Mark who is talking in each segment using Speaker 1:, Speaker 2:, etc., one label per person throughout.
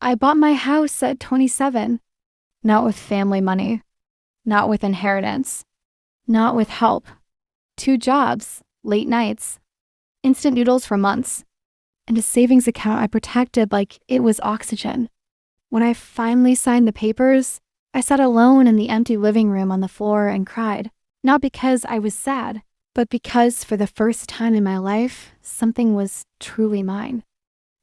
Speaker 1: I bought my house at 27, not with family money, not with inheritance, not with help. 2 jobs, late nights, instant noodles for months, and a savings account I protected like it was oxygen. When I finally signed the papers, I sat alone in the empty living room on the floor and cried. Not because I was sad, but because for the first time in my life, something was truly mine.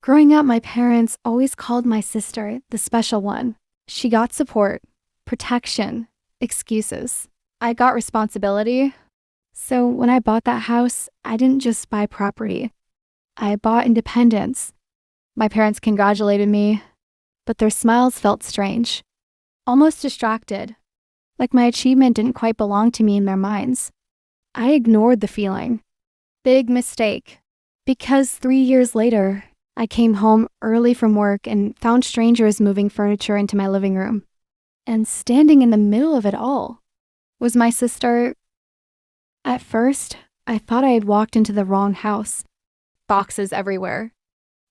Speaker 1: Growing up, my parents always called my sister the special one. She got support, protection, excuses. I got responsibility. So when I bought that house, I didn't just buy property. I bought independence. My parents congratulated me, but their smiles felt strange, almost distracted, like my achievement didn't quite belong to me in their minds. I ignored the feeling. Big mistake. Because 3 years later, I came home early from work and found strangers moving furniture into my living room. And standing in the middle of it all was my sister. At first, I thought I had walked into the wrong house. Boxes everywhere.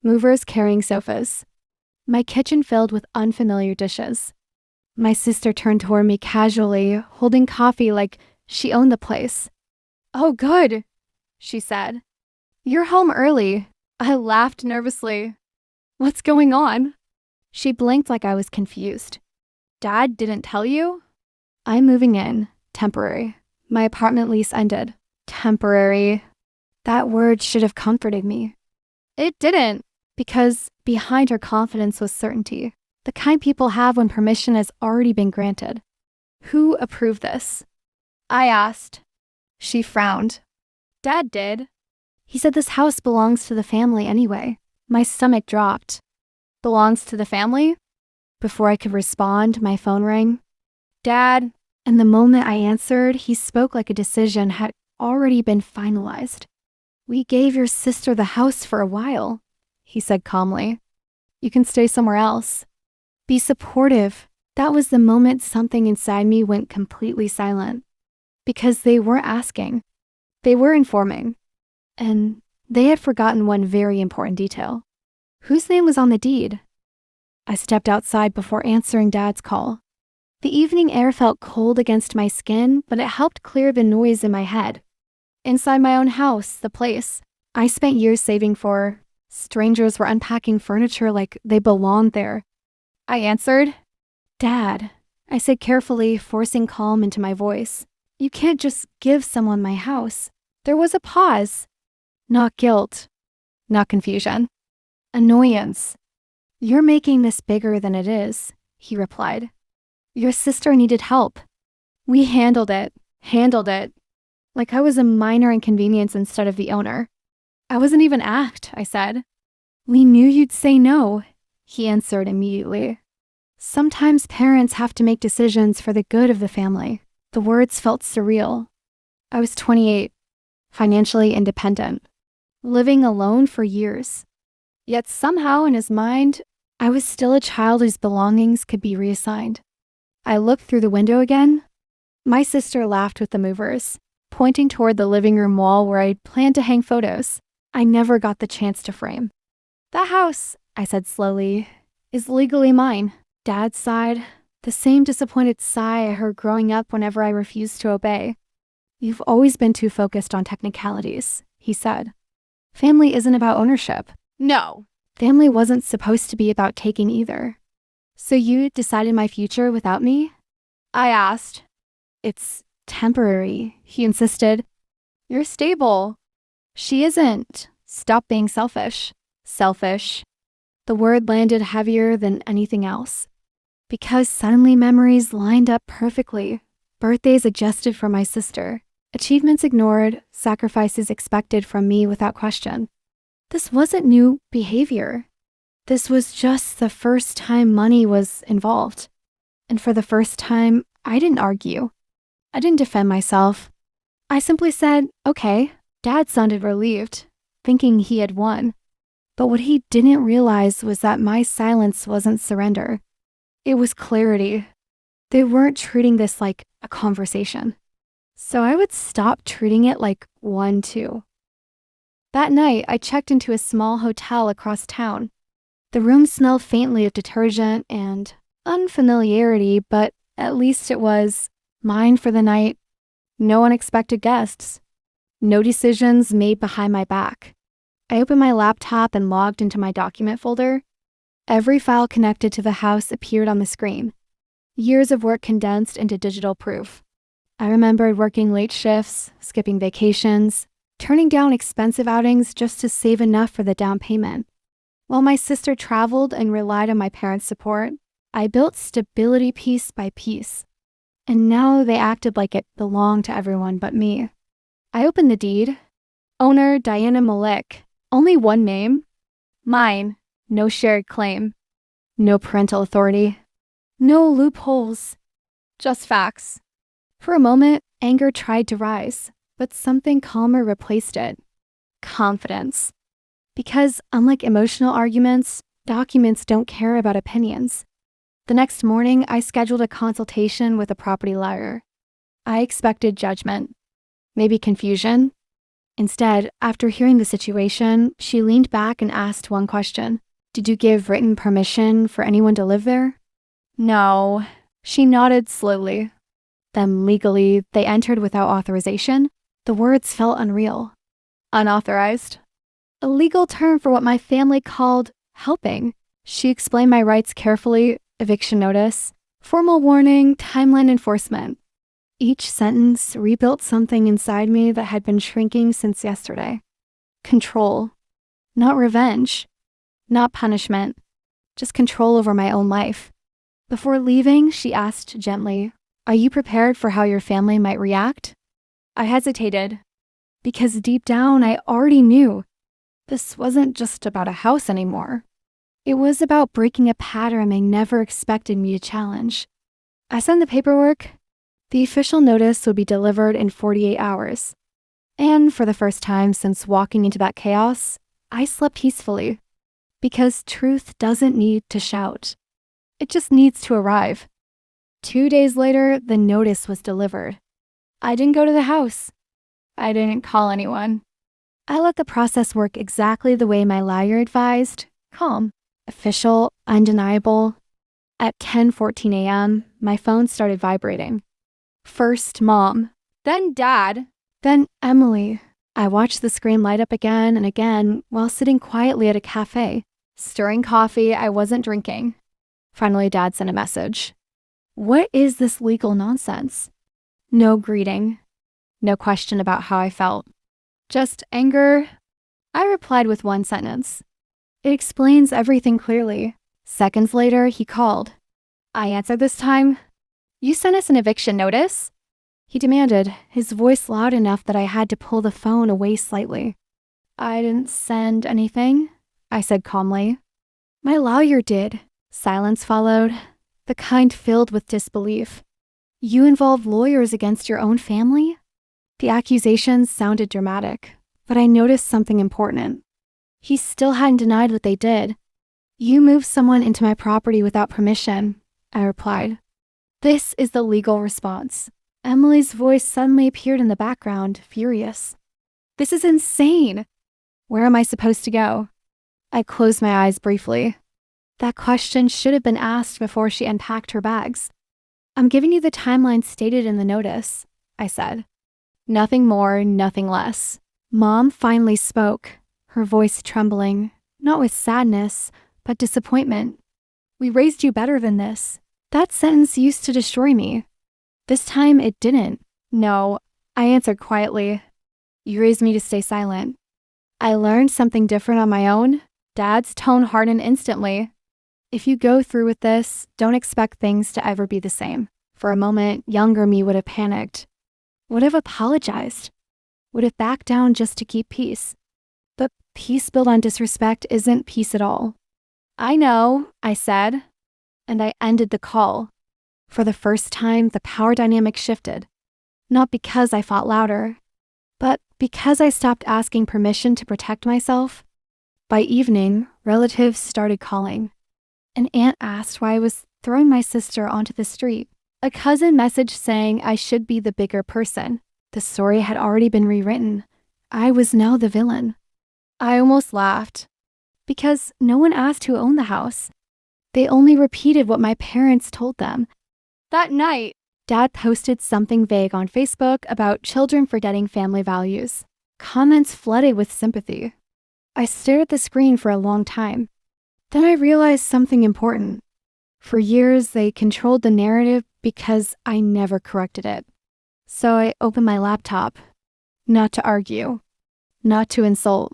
Speaker 1: Movers carrying sofas. My kitchen filled with unfamiliar dishes. My sister turned toward me casually, holding coffee like she owned the place. "Oh, good," she said. "You're home early." I laughed nervously. "What's going on?" She blinked like I was confused. "Dad didn't tell you?" "I'm moving in. Temporary. My apartment lease ended." Temporary. That word should have comforted me. It didn't, because behind her confidence was certainty. The kind people have when permission has already been granted. "Who approved this?" I asked. She frowned. "Dad did. He said this house belongs to the family anyway." My stomach dropped. "Belongs to the family?" Before I could respond, my phone rang. "Dad," and the moment I answered, he spoke like a decision had already been finalized. "We gave your sister the house for a while," he said calmly. "You can stay somewhere else. Be supportive." That was the moment something inside me went completely silent. Because they weren't asking. They were informing. And they had forgotten one very important detail. Whose name was on the deed? I stepped outside before answering Dad's call. The evening air felt cold against my skin, but it helped clear the noise in my head. Inside my own house, the place I spent years saving for, strangers were unpacking furniture like they belonged there. I answered. "Dad," I said carefully, forcing calm into my voice. "You can't just give someone my house." There was a pause. Not guilt. Not confusion. Annoyance. "You're making this bigger than it is," he replied. "Your sister needed help. We handled it. Like I was a minor inconvenience instead of the owner." "I wasn't even asked," I said. "We knew you'd say no," he answered immediately. Sometimes parents have to make decisions for the good of the family. The words felt surreal. I was 28, financially independent, living alone for years. Yet somehow in his mind, I was still a child whose belongings could be reassigned. I looked through the window again. My sister laughed with the movers, pointing toward the living room wall where I'd planned to hang photos I never got the chance to frame. "That house," I said slowly, "is legally mine." Dad sighed, the same disappointed sigh I heard growing up whenever I refused to obey. "You've always been too focused on technicalities," he said. "Family isn't about ownership." "No." "Family wasn't supposed to be about taking either." "So you decided my future without me?" I asked. "It's temporary," he insisted. "You're stable." "She isn't. Stop being selfish." Selfish. The word landed heavier than anything else. Because suddenly memories lined up perfectly. Birthdays adjusted for my sister. Achievements ignored, sacrifices expected from me without question. This wasn't new behavior. This was just the first time money was involved. And for the first time, I didn't argue. I didn't defend myself. I simply said, "Okay." Dad sounded relieved, thinking he had won. But what he didn't realize was that my silence wasn't surrender. It was clarity. They weren't treating this like a conversation. So I would stop treating it like one too. That night, I checked into a small hotel across town. The room smelled faintly of detergent and unfamiliarity, but at least it was mine for the night. No unexpected guests. No decisions made behind my back. I opened my laptop and logged into my document folder. Every file connected to the house appeared on the screen. Years of work condensed into digital proof. I remembered working late shifts, skipping vacations, turning down expensive outings just to save enough for the down payment. While my sister traveled and relied on my parents' support, I built stability piece by piece. And now they acted like it belonged to everyone but me. I opened the deed. Owner Diana Malik. Only one name. Mine. No shared claim. No parental authority. No loopholes. Just facts. For a moment, anger tried to rise, but something calmer replaced it. Confidence. Because unlike emotional arguments, documents don't care about opinions. The next morning, I scheduled a consultation with a property lawyer. I expected judgment. Maybe confusion. Instead, after hearing the situation, she leaned back and asked one question. Did you give written permission for anyone to live there? No. She nodded slowly. Then legally, they entered without authorization. The words felt unreal. Unauthorized. A legal term for what my family called helping. She explained my rights carefully, eviction notice, formal warning, timeline enforcement. Each sentence rebuilt something inside me that had been shrinking since yesterday. Control. Not revenge. Not punishment. Just control over my own life. Before leaving, she asked gently, "Are you prepared for how your family might react?" I hesitated, because deep down I already knew this wasn't just about a house anymore. It was about breaking a pattern they never expected me to challenge. I sent the paperwork. The official notice would be delivered in 48 hours. And for the first time since walking into that chaos, I slept peacefully. Because truth doesn't need to shout. It just needs to arrive. 2 days later, the notice was delivered. I didn't go to the house. I didn't call anyone. I let the process work exactly the way my lawyer advised, calm, official, undeniable. At 10:14 a.m., my phone started vibrating. First Mom, then Dad, then Emily. I watched the screen light up again and again while sitting quietly at a cafe, stirring coffee I wasn't drinking. Finally, Dad sent a message. What is this legal nonsense? No greeting. No question about how I felt. Just anger. I replied with one sentence. It explains everything clearly. Seconds later, he called. I answered this time. You sent us an eviction notice? He demanded, his voice loud enough that I had to pull the phone away slightly. I didn't send anything, I said calmly. My lawyer did. Silence followed, the kind filled with disbelief. You involved lawyers against your own family? The accusations sounded dramatic, but I noticed something important. He still hadn't denied what they did. You moved someone into my property without permission, I replied. This is the legal response. Emily's voice suddenly appeared in the background, furious. This is insane. Where am I supposed to go? I closed my eyes briefly. That question should have been asked before she unpacked her bags. I'm giving you the timeline stated in the notice, I said. Nothing more, nothing less. Mom finally spoke, her voice trembling, not with sadness, but disappointment. We raised you better than this. That sentence used to destroy me. This time it didn't. No, I answered quietly. You raised me to stay silent. I learned something different on my own. Dad's tone hardened instantly. If you go through with this, don't expect things to ever be the same. For a moment, younger me would have panicked. Would have apologized. Would have backed down just to keep peace. But peace built on disrespect isn't peace at all. I know, I said, and I ended the call. For the first time, the power dynamic shifted. Not because I fought louder, but because I stopped asking permission to protect myself. By evening, relatives started calling. An aunt asked why I was throwing my sister onto the street. A cousin messaged saying I should be the bigger person. The story had already been rewritten. I was now the villain. I almost laughed. Because no one asked who owned the house. They only repeated what my parents told them. That night, Dad posted something vague on Facebook about children forgetting family values. Comments flooded with sympathy. I stared at the screen for a long time. Then I realized something important. For years, they controlled the narrative because I never corrected it. So I opened my laptop. Not to argue. Not to insult.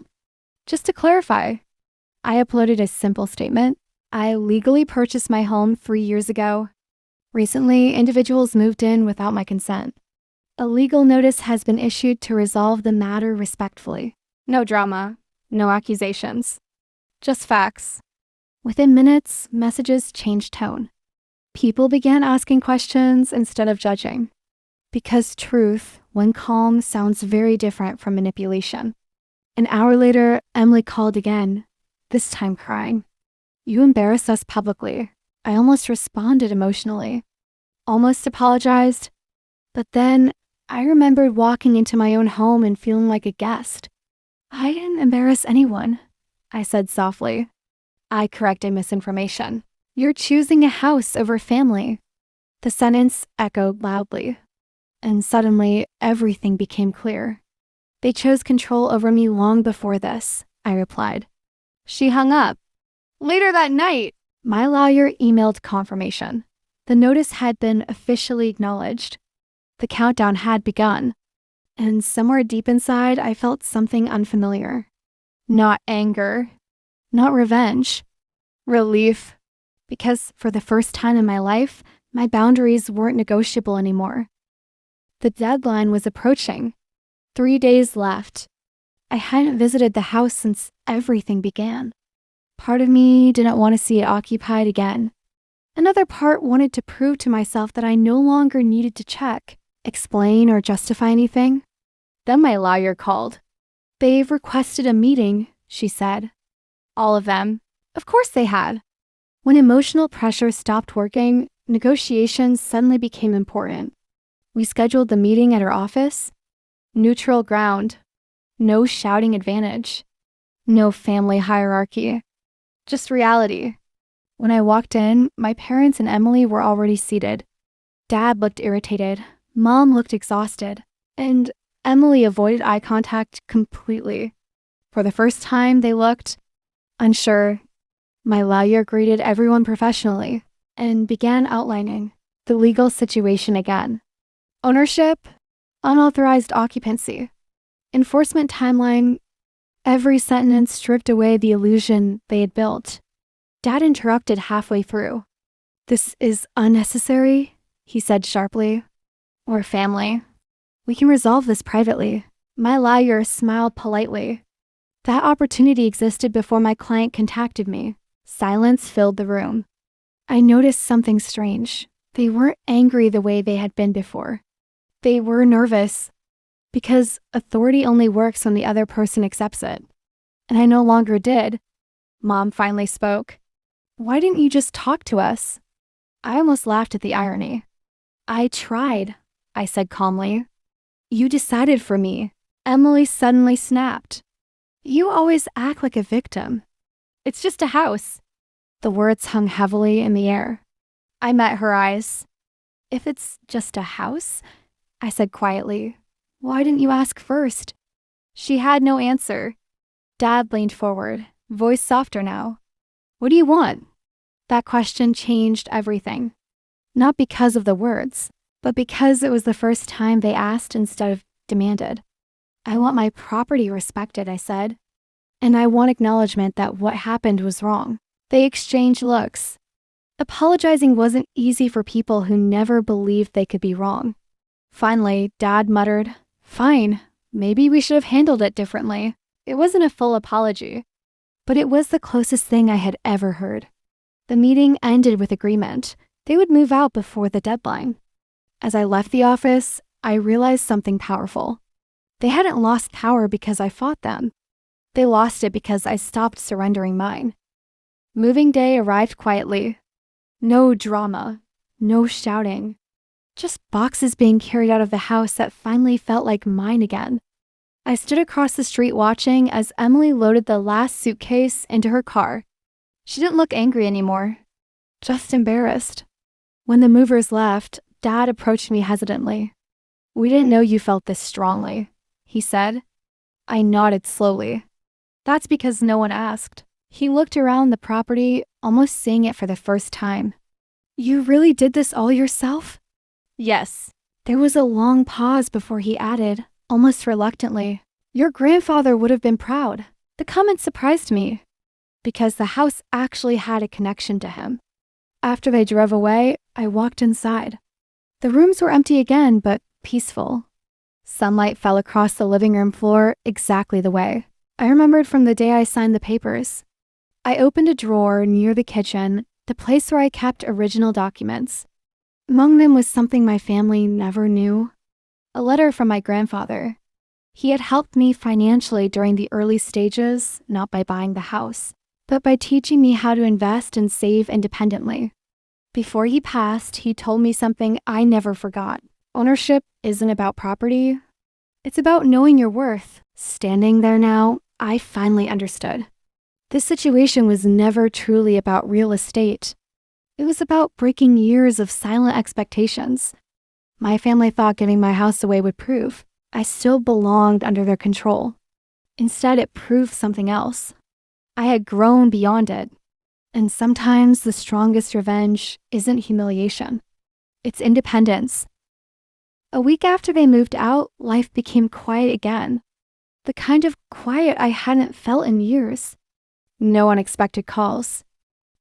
Speaker 1: Just to clarify. I uploaded a simple statement. I legally purchased my home 3 years ago. Recently, individuals moved in without my consent. A legal notice has been issued to resolve the matter respectfully. No drama, no accusations. Just facts. Within minutes, messages changed tone. People began asking questions instead of judging. Because truth, when calm, sounds very different from manipulation. An hour later, Emily called again, this time crying. You embarrassed us publicly. I almost responded emotionally. Almost apologized. But then I remembered walking into my own home and feeling like a guest. I didn't embarrass anyone, I said softly. I corrected misinformation. You're choosing a house over family. The sentence echoed loudly. And suddenly, everything became clear. They chose control over me long before this, I replied. She hung up. Later that night, my lawyer emailed confirmation. The notice had been officially acknowledged. The countdown had begun. And somewhere deep inside, I felt something unfamiliar. Not anger. Not revenge. Relief. Because for the first time in my life, my boundaries weren't negotiable anymore. The deadline was approaching. 3 days left. I hadn't visited the house since everything began. Part of me didn't want to see it occupied again. Another part wanted to prove to myself that I no longer needed to check, explain, or justify anything. Then my lawyer called. They've requested a meeting, she said. All of them. Of course they had. When emotional pressure stopped working, negotiations suddenly became important. We scheduled the meeting at her office. Neutral ground. No shouting advantage. No family hierarchy. Just reality. When I walked in, my parents and Emily were already seated. Dad looked irritated. Mom looked exhausted. And Emily avoided eye contact completely. For the first time, they looked unsure. My lawyer greeted everyone professionally and began outlining the legal situation again. Ownership, unauthorized occupancy, enforcement timeline. Every sentence stripped away the illusion they had built. Dad interrupted halfway through. This is unnecessary, he said sharply. We're family. We can resolve this privately. My lawyer smiled politely. That opportunity existed before my client contacted me. Silence filled the room. I noticed something strange. They weren't angry the way they had been before. They were nervous. Because authority only works when the other person accepts it. And I no longer did. Mom finally spoke. Why didn't you just talk to us? I almost laughed at the irony. I tried, I said calmly. You decided for me. Emily suddenly snapped. You always act like a victim. It's just a house. The words hung heavily in the air. I met her eyes. If it's just a house, I said quietly, why didn't you ask first? She had no answer. Dad leaned forward, voice softer now. What do you want? That question changed everything. Not because of the words, but because it was the first time they asked instead of demanded. I want my property respected, I said. And I want acknowledgement that what happened was wrong. They exchanged looks. Apologizing wasn't easy for people who never believed they could be wrong. Finally, Dad muttered, Fine, maybe we should have handled it differently. It wasn't a full apology, but it was the closest thing I had ever heard. The meeting ended with agreement. They would move out before the deadline. As I left the office, I realized something powerful. They hadn't lost power because I fought them. They lost it because I stopped surrendering mine. Moving day arrived quietly. No drama, no shouting. Just boxes being carried out of the house that finally felt like mine again. I stood across the street watching as Emily loaded the last suitcase into her car. She didn't look angry anymore, just embarrassed. When the movers left, Dad approached me hesitantly. "We didn't know you felt this strongly," he said. I nodded slowly. "That's because no one asked." He looked around the property, almost seeing it for the first time. "You really did this all yourself?" "Yes." There was a long pause before he added, almost reluctantly, "Your grandfather would have been proud." The comment surprised me, because the house actually had a connection to him. After they drove away, I walked inside. The rooms were empty again, but peaceful. Sunlight fell across the living room floor exactly the way I remembered from the day I signed the papers. I opened a drawer near the kitchen, the place where I kept original documents. Among them was something my family never knew, a letter from my grandfather. He had helped me financially during the early stages, not by buying the house, but by teaching me how to invest and save independently. Before he passed, he told me something I never forgot. Ownership isn't about property. It's about knowing your worth. Standing there now, I finally understood. This situation was never truly about real estate. It was about breaking years of silent expectations. My family thought giving my house away would prove I still belonged under their control. Instead, it proved something else. I had grown beyond it. And sometimes the strongest revenge isn't humiliation. It's independence. A week after they moved out, life became quiet again. The kind of quiet I hadn't felt in years. No unexpected calls.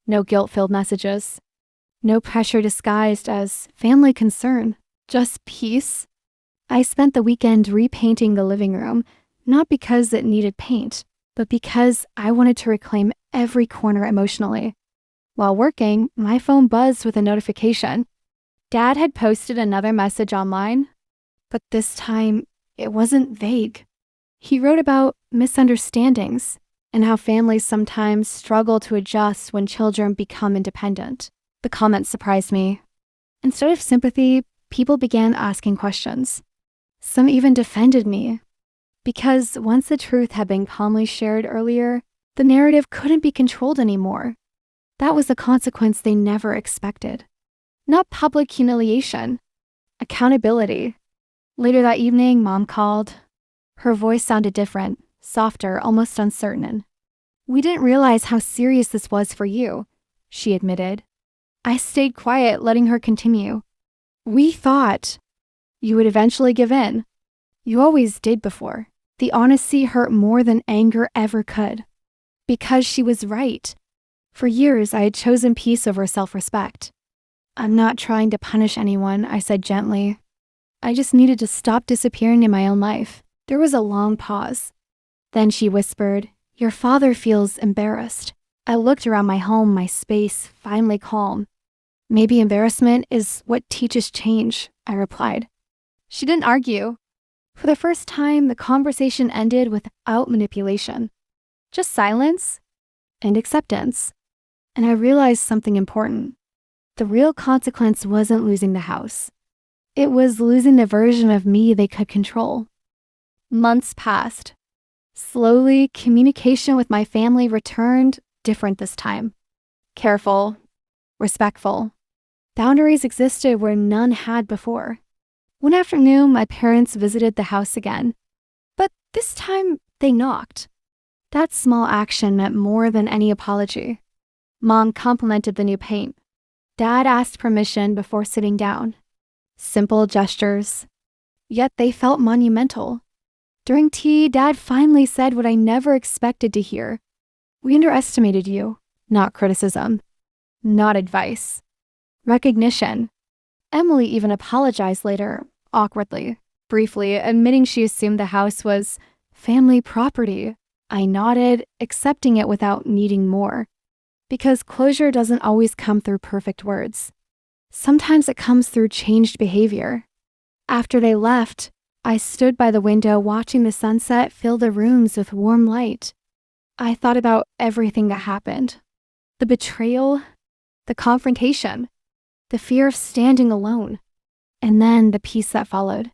Speaker 1: No guilt-filled messages. No pressure disguised as family concern. Just peace. I spent the weekend repainting the living room, not because it needed paint, but because I wanted to reclaim every corner emotionally. While working, my phone buzzed with a notification. Dad had posted another message online, but this time it wasn't vague. He wrote about misunderstandings and how families sometimes struggle to adjust when children become independent. The comment surprised me. Instead of sympathy, people began asking questions. Some even defended me. Because once the truth had been calmly shared earlier, the narrative couldn't be controlled anymore. That was the consequence they never expected. Not public humiliation, accountability. Later that evening, Mom called. Her voice sounded different, softer, almost uncertain. "We didn't realize how serious this was for you," she admitted. I stayed quiet, letting her continue. "We thought you would eventually give in. You always did before." The honesty hurt more than anger ever could. Because she was right. For years, I had chosen peace over self-respect. "I'm not trying to punish anyone," I said gently. I just needed to stop disappearing in my own life. There was a long pause. Then she whispered, "Your father feels embarrassed." I looked around my home, my space, finally calm. "Maybe embarrassment is what teaches change," I replied. She didn't argue. For the first time, the conversation ended without manipulation. Just silence and acceptance. And I realized something important. The real consequence wasn't losing the house. It was losing the version of me they could control. Months passed. Slowly, communication with my family returned, different this time. Careful, respectful. Boundaries existed where none had before. One afternoon, my parents visited the house again. But this time, they knocked. That small action meant more than any apology. Mom complimented the new paint. Dad asked permission before sitting down. Simple gestures. Yet they felt monumental. During tea, Dad finally said what I never expected to hear. "We underestimated you." Not criticism. Not advice. Recognition. Emily even apologized later, awkwardly, briefly, admitting she assumed the house was family property. I nodded, accepting it without needing more. Because closure doesn't always come through perfect words. Sometimes it comes through changed behavior. After they left, I stood by the window watching the sunset fill the rooms with warm light. I thought about everything that happened. The betrayal, the confrontation, the fear of standing alone, and then the peace that followed.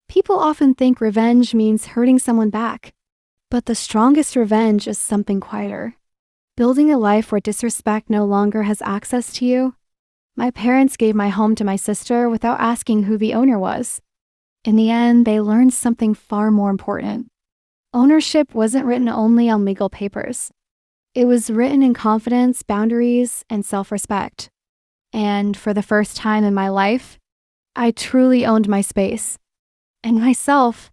Speaker 1: People often think revenge means hurting someone back, but the strongest revenge is something quieter. Building a life where disrespect no longer has access to you. My parents gave my home to my sister without asking who the owner was. In the end, they learned something far more important. Ownership wasn't written only on legal papers. It was written in confidence, boundaries, and self-respect. And for the first time in my life, I truly owned my space and myself